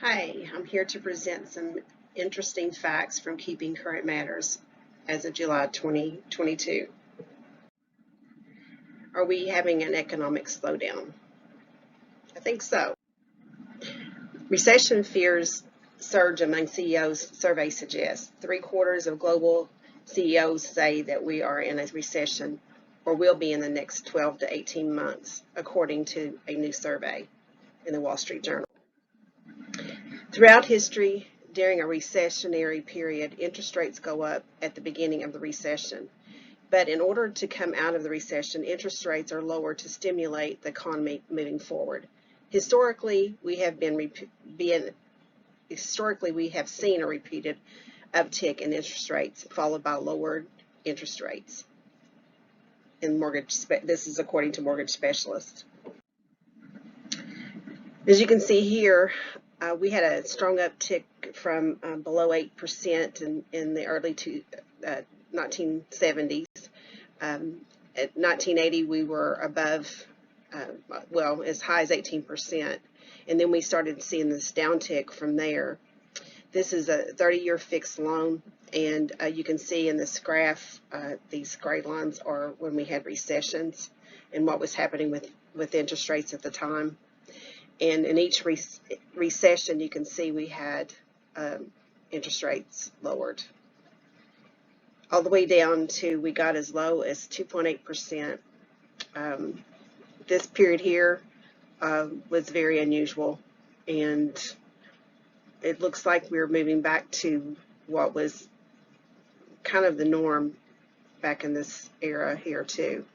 Hi, I'm here to present some interesting facts from Keeping Current Matters as of July 2022. Are we having an economic slowdown? I think so. Recession fears surge among CEOs, survey suggests. Three-quarters of global CEOs say that we are in a recession or will be in the next 12 to 18 months, according to a new survey in the Wall Street Journal. Throughout history, during a recessionary period, interest rates go up at the beginning of the recession. But in order to come out of the recession, interest rates are lowered to stimulate the economy moving forward. Historically, we have seen a repeated uptick in interest rates, followed by lowered interest rates. This is according to mortgage specialists. As you can see here, we had a strong uptick from below 8% in the early 1970s. At 1980, we were above, as high as 18%. And then we started seeing this downtick from there. This is a 30-year fixed loan. And you can see in this graph, these gray lines are when we had recessions and what was happening with interest rates at the time. And in each recession, you can see we had interest rates lowered. All the way down to, we got as low as 2.8%. This period here was very unusual, and it looks like we're moving back to what was kind of the norm back in this era here too.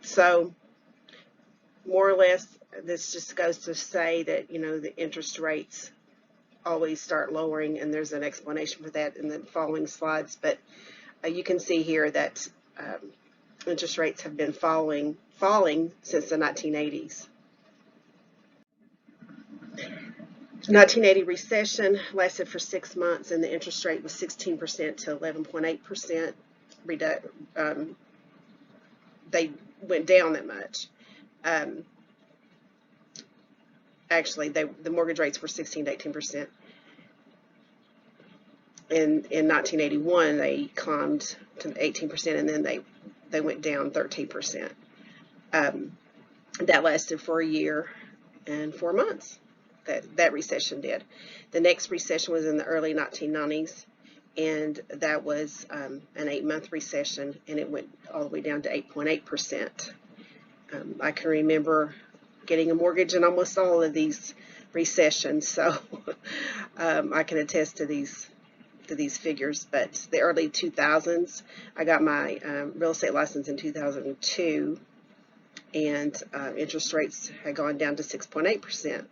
So more or less, this just goes to say that, the interest rates always start lowering, and there's an explanation for that in the following slides. But you can see here that interest rates have been falling since the 1980s. The 1980 recession lasted for 6 months, and the interest rate was 16% to 11.8%. They went down that much. Actually, the mortgage rates were 16 to 18%. In 1981, they climbed to 18%, and then they went down 13%. That lasted for a year and 4 months. That recession did. The next recession was in the early 1990s, and that was an 8-month recession, and it went all the way down to 8.8%. I can remember getting a mortgage in almost all of these recessions, so I can attest to these figures. But the early 2000s, I got my real estate license in 2002, and interest rates had gone down to 6.8%.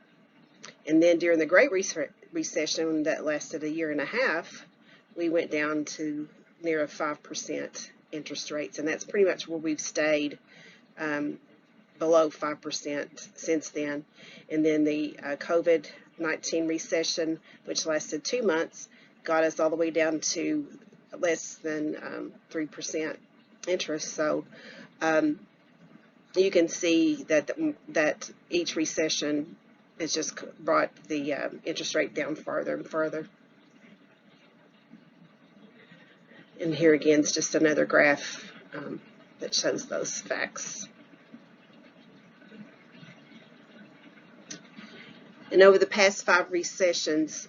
And then during the Great Recession that lasted a year and a half, we went down to near a 5% interest rates, and that's pretty much where we've stayed, below 5% since then. And then the COVID-19 recession, which lasted 2 months, got us all the way down to less than 3% interest. So you can see that each recession has just brought the interest rate down farther and farther. And here again is just another graph that shows those facts. And over the past 5 recessions,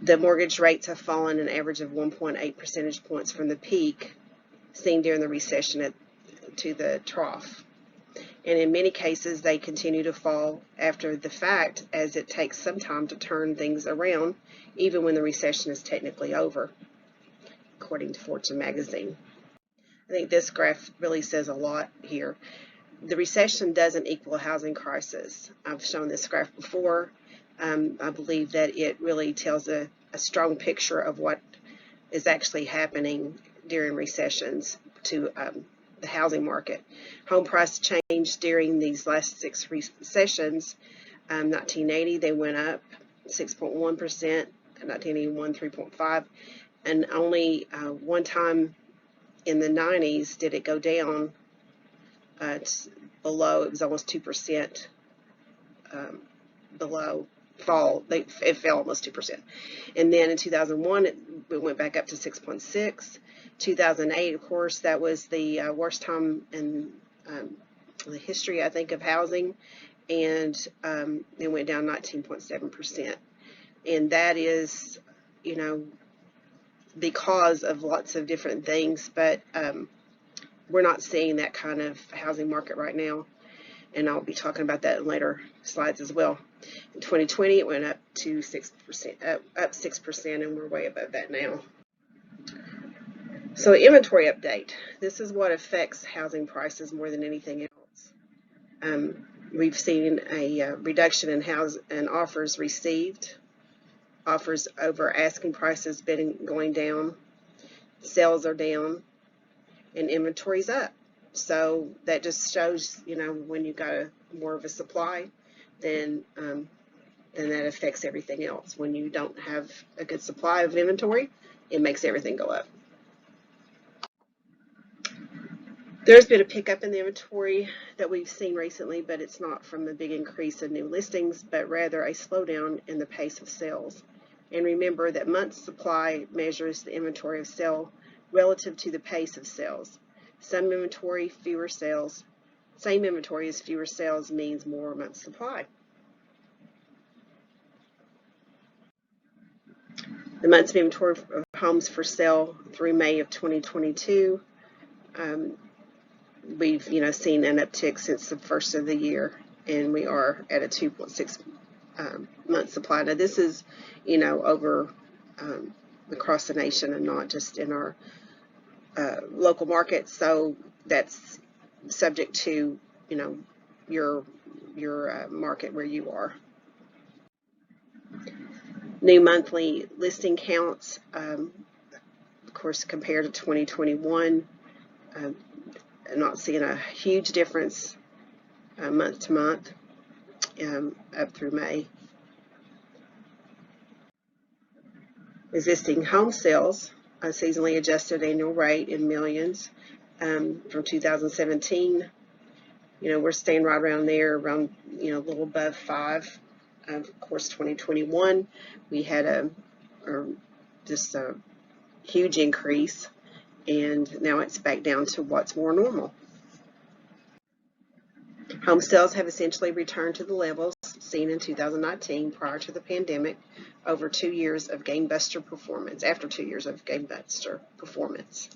the mortgage rates have fallen an average of 1.8 percentage points from the peak seen during the recession to the trough. And in many cases, they continue to fall after the fact, as it takes some time to turn things around, even when the recession is technically over, according to Fortune magazine. I think this graph really says a lot here. The recession doesn't equal a housing crisis. I've shown this graph before. I believe that it really tells a strong picture of what is actually happening during recessions to the housing market. Home price changed during these last 6 recessions. 1980, they went up 6.1%. 1981, 3.5%. And only one time in the 90s did it go down. It's below, it was almost 2% below fall. It fell almost 2%. And then in 2001, it went back up to 6.6. 2008, of course, that was the worst time in the history, I think, of housing, and it went down 19.7%. And that is, you know, because of lots of different things, but we're not seeing that kind of housing market right now, and I'll be talking about that in later slides as well. In 2020, it went up to 6%, up 6%, and we're way above that now. So inventory update. This is what affects housing prices more than anything else. We've seen a reduction in offers received, offers over asking prices going down, sales are down, and inventory's up. So that just shows, you know, when you've got more of a supply, then that affects everything else. When you don't have a good supply of inventory, it makes everything go up. There's been a pickup in the inventory that we've seen recently, but it's not from a big increase in new listings, but rather a slowdown in the pace of sales. And remember that month's supply measures the inventory of sale relative to the pace of sales. Some inventory, fewer sales. Same inventory as fewer sales means more months supply. The months of inventory of homes for sale through May of 2022. We've seen an uptick since the first of the year, and we are at a 2.6 month supply. Now this is over across the nation and not just in our local market, so that's subject to your market where you are. New monthly listing counts, of course, compared to 2021. I'm not seeing a huge difference month to month up through May. Existing home sales, a seasonally adjusted annual rate in millions from 2017. We're staying right around there, around a little above 5. Of course, 2021 we had just a huge increase, and now it's back down to what's more normal. Home sales have essentially returned to the levels seen in 2019 prior to the pandemic, over 2 years of gangbusters performance. After 2 years of gangbusters performance,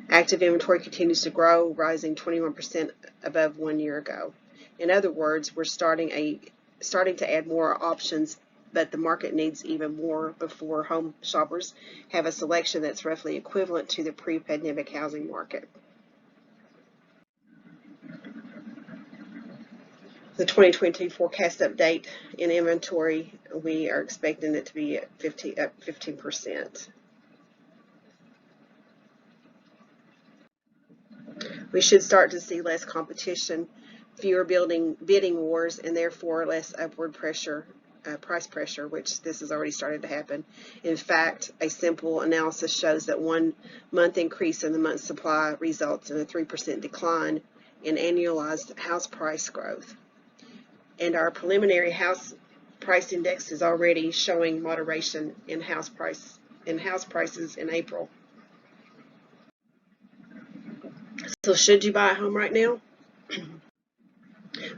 active inventory continues to grow, rising 21% above 1 year ago. In other words, we're starting to add more options, but the market needs even more before home shoppers have a selection that's roughly equivalent to the pre-pandemic housing market. The 2022 forecast update in inventory, we are expecting it to be at up 15%. We should start to see less competition, fewer bidding wars, and therefore less upward pressure, price pressure, which this has already started to happen. In fact, a simple analysis shows that 1 month increase in the month's supply results in a 3% decline in annualized house price growth. And our preliminary house price index is already showing moderation in house prices in April. So should you buy a home right now?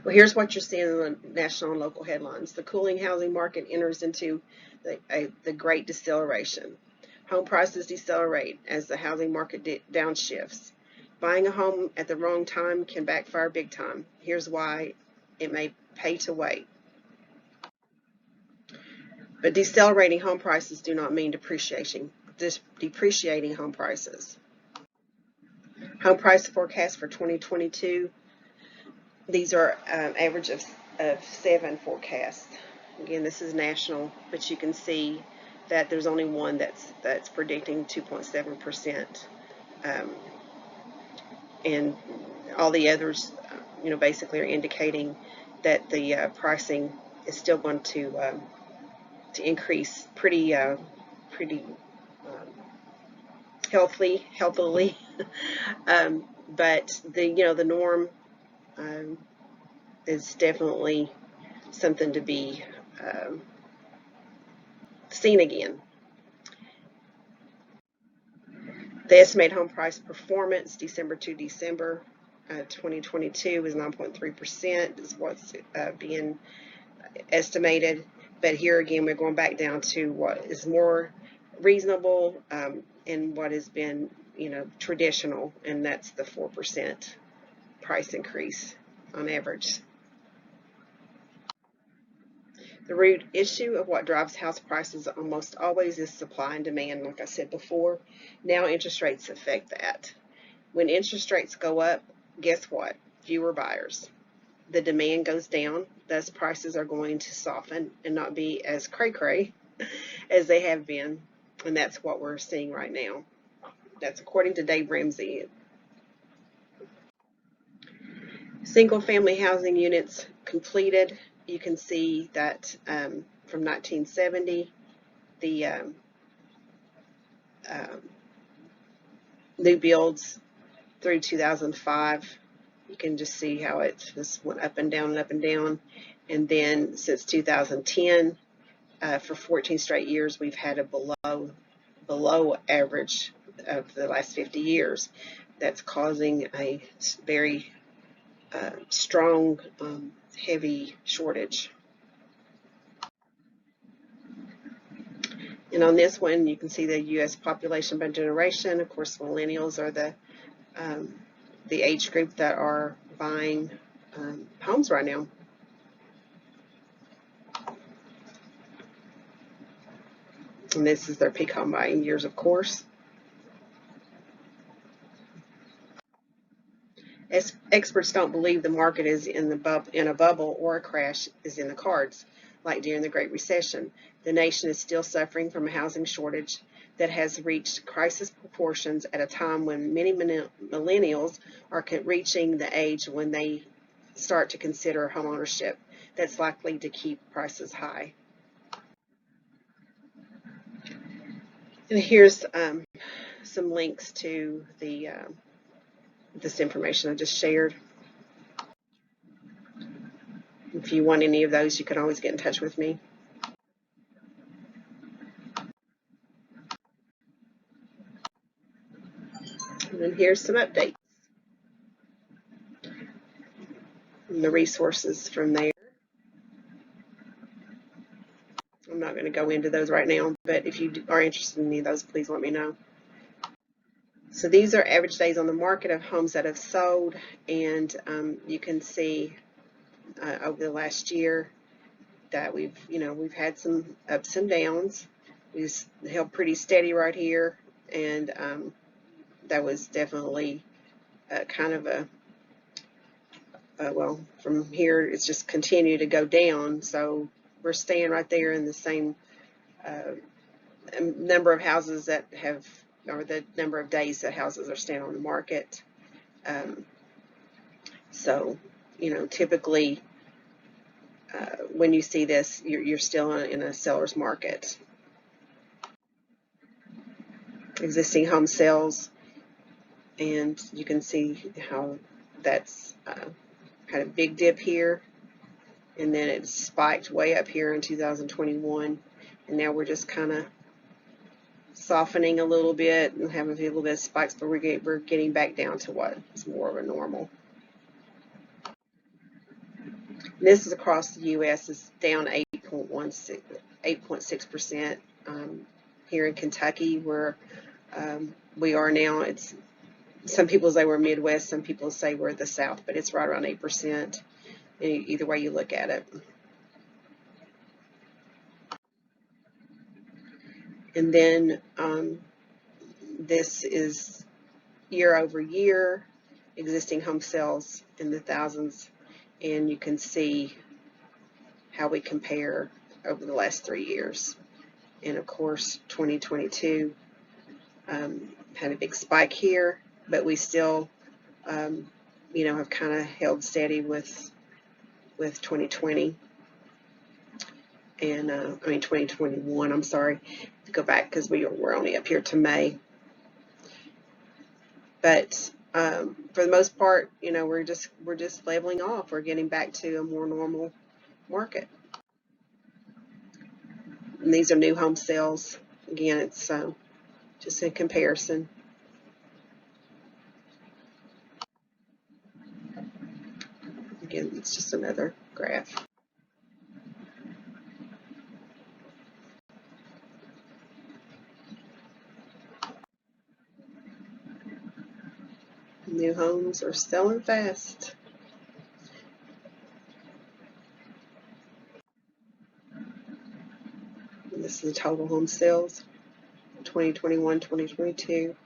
Well, here's what you're seeing in the national and local headlines. The cooling housing market enters into the great deceleration. Home prices decelerate as the housing market downshifts. Buying a home at the wrong time can backfire big time. Here's why it may pay to wait. But decelerating home prices do not mean depreciating home prices. Home price forecast for 2022. These are average of 7 forecasts. Again, this is national, but you can see that there's only one that's predicting 2.7%, and all the others, basically are indicating that the pricing is still going to increase pretty healthily, but the norm is definitely something to be seen again. The estimated home price performance, December to December 2022, is 9.3%, is what's being estimated. But here again, we're going back down to what is more reasonable and what has been, traditional, and that's the 4% price increase on average. The root issue of what drives house prices almost always is supply and demand, like I said before. Now interest rates affect that. When interest rates go up, guess what? Fewer buyers. The demand goes down, thus prices are going to soften and not be as cray-cray as they have been, and that's what we're seeing right now. That's according to Dave Ramsey. Single-family housing units completed. You can see that from 1970, the new builds through 2005, you can just see how it just went up and down and up and down. And then since 2010, for 14 straight years, we've had a below average of the last 50 years. That's causing a very strong, heavy shortage. And on this one, you can see the U.S. population by generation. Of course, millennials are the age group that are buying homes right now. And this is their peak home buying years, of course. Experts don't believe the market is in a bubble or a crash is in the cards, like during the Great Recession. The nation is still suffering from a housing shortage that has reached crisis proportions at a time when many millennials are reaching the age when they start to consider homeownership. That's likely to keep prices high. And here's some links to this information I just shared. If you want any of those, you can always get in touch with me. And then here's some updates and the resources from there. I'm not going to go into those right now, but if you are interested in any of those, please let me know. So these are average days on the market of homes that have sold, and you can see over the last year that we've had some ups and downs. We've held pretty steady right here, and that was definitely kind of well, from here it's just continued to go down, so we're staying right there in the same number of houses that have, or the number of days that houses are staying on the market. So, typically when you see this, you're still in a seller's market. Existing home sales, and you can see how that's had a big dip here, and then it spiked way up here in 2021, and now we're just kind of softening a little bit and having a little bit of spikes, but we're getting back down to what is more of a normal. And this is across the U.S. It's down 8.6%. Here in Kentucky, where we are now, it's some people say we're Midwest, some people say we're the South, but it's right around 8%. Either way you look at it. And then this is year over year, existing home sales in the thousands, and you can see how we compare over the last 3 years. And of course, 2022 had a big spike here, but we still, have kind of held steady with 2020 and 2021. I'm sorry, to go back because we're only up here to May. But For the most part, you know, we're just leveling off. We're getting back to a more normal market. And these are new home sales. Again, it's just a comparison. Again, it's just another graph. New homes are selling fast. And this is the total home sales, 2021, 2022.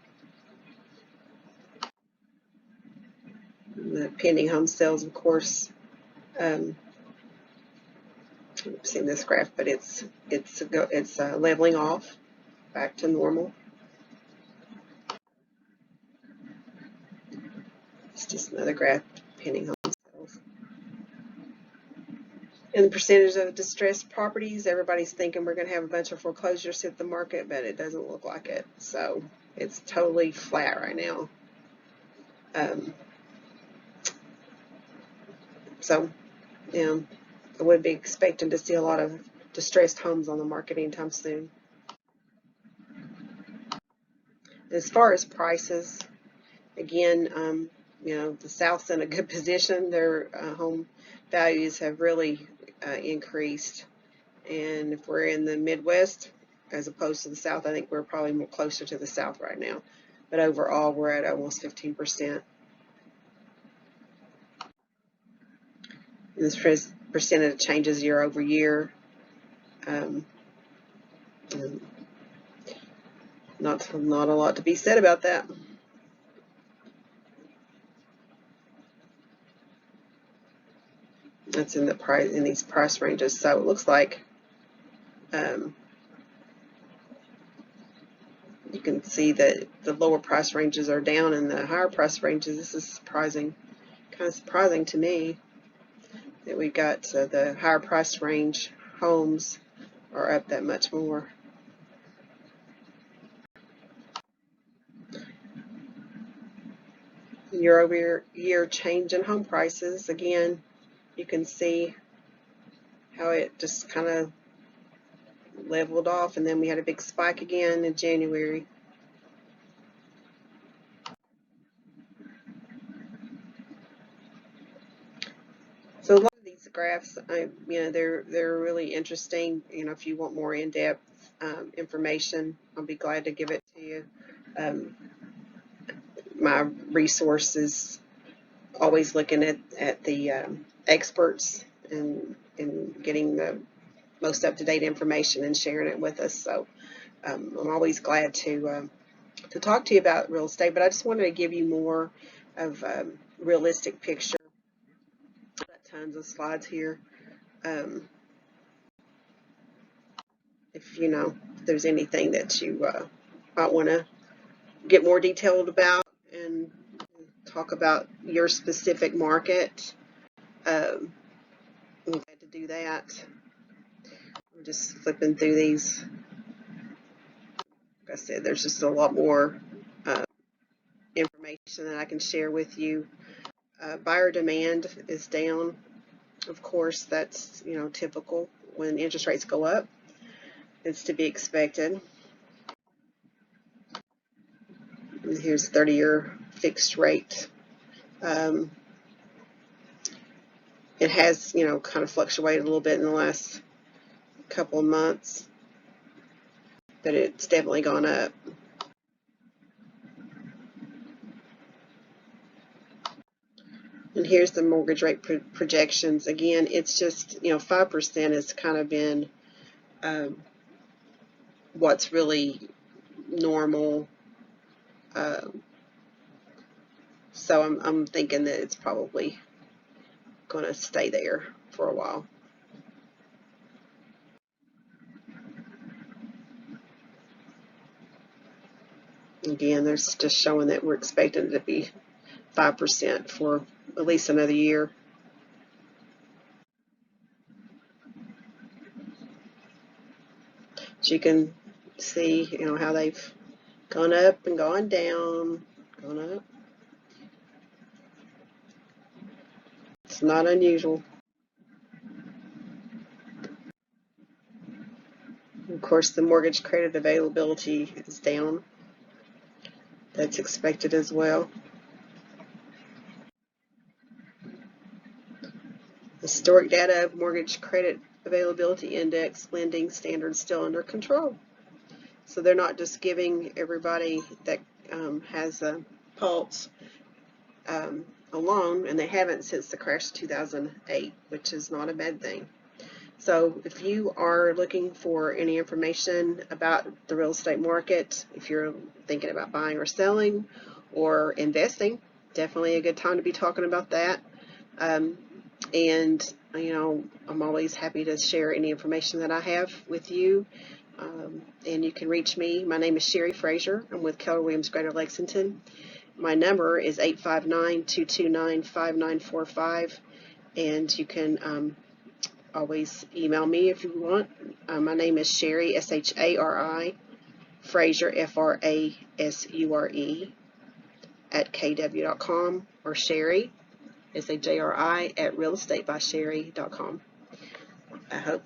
And the pending home sales, of course, I've seen this graph, but it's leveling off back to normal. It's just another graph, pending home sales. And the percentage of distressed properties, everybody's thinking we're going to have a bunch of foreclosures hit the market, but it doesn't look like it. So it's totally flat right now. So, you know, I would be expecting to see a lot of distressed homes on the market anytime soon. As far as prices, again, you know, the South's in a good position. Their home values have really increased. And if we're in the Midwest, as opposed to the South, I think we're probably more closer to the South right now. But overall, we're at almost 15%. And this percentage changes year over year. Not a lot to be said about that. That's in the price, in these price ranges. So it looks like you can see that the lower price ranges are down and the higher price ranges. This is surprising, kind of surprising to me that we got the higher price range homes are up that much more. Year over year change in home prices. Again, you can see how it just kind of leveled off, and then we had a big spike again in January. So a lot of these graphs, you know, they're really interesting. You know, if you want more in-depth information, I'll be glad to give it to you. My resources, always looking at the experts and getting the most up-to-date information and sharing it with us. So I'm always glad to talk to you about real estate, but I just wanted to give you more of a realistic picture. I've got tons of slides here. If you know, if there's anything that you might want to get more detailed about and talk about your specific market, I'm glad to do that. I'm just flipping through these. Like I said, there's just a lot more information that I can share with you. Buyer demand is down. Of course, that's, you know, typical when interest rates go up. It's to be expected. And here's 30-year fixed rate. It has, you know, kind of fluctuated a little bit in the last couple of months, but it's definitely gone up. And here's the mortgage rate projections. Again, it's just, you know, 5% has kind of been what's really normal. So I'm thinking that it's probably going to stay there for a while. Again, there's just showing that we're expecting it to be 5% for at least another year. But you can see, you know, how they've gone up and gone down, gone up. It's not unusual. Of course, the mortgage credit availability is down. That's expected as well. Historic data of mortgage credit availability index lending standards still under control. So they're not just giving everybody that has a pulse a loan, and they haven't since the crash of 2008, which is not a bad thing. So if you are looking for any information about the real estate market, if you're thinking about buying or selling or investing, definitely a good time to be talking about that. And you know, I'm always happy to share any information that I have with you. And you can reach me. My name is Shari Frasure. I'm with Keller Williams Greater Lexington. My number is 859-229-5945, and you can always email me if you want. My name is Shari, Shari, Frasure, Frasure, at kw.com, or Shari, Shari, at realestatebyshari.com. I hope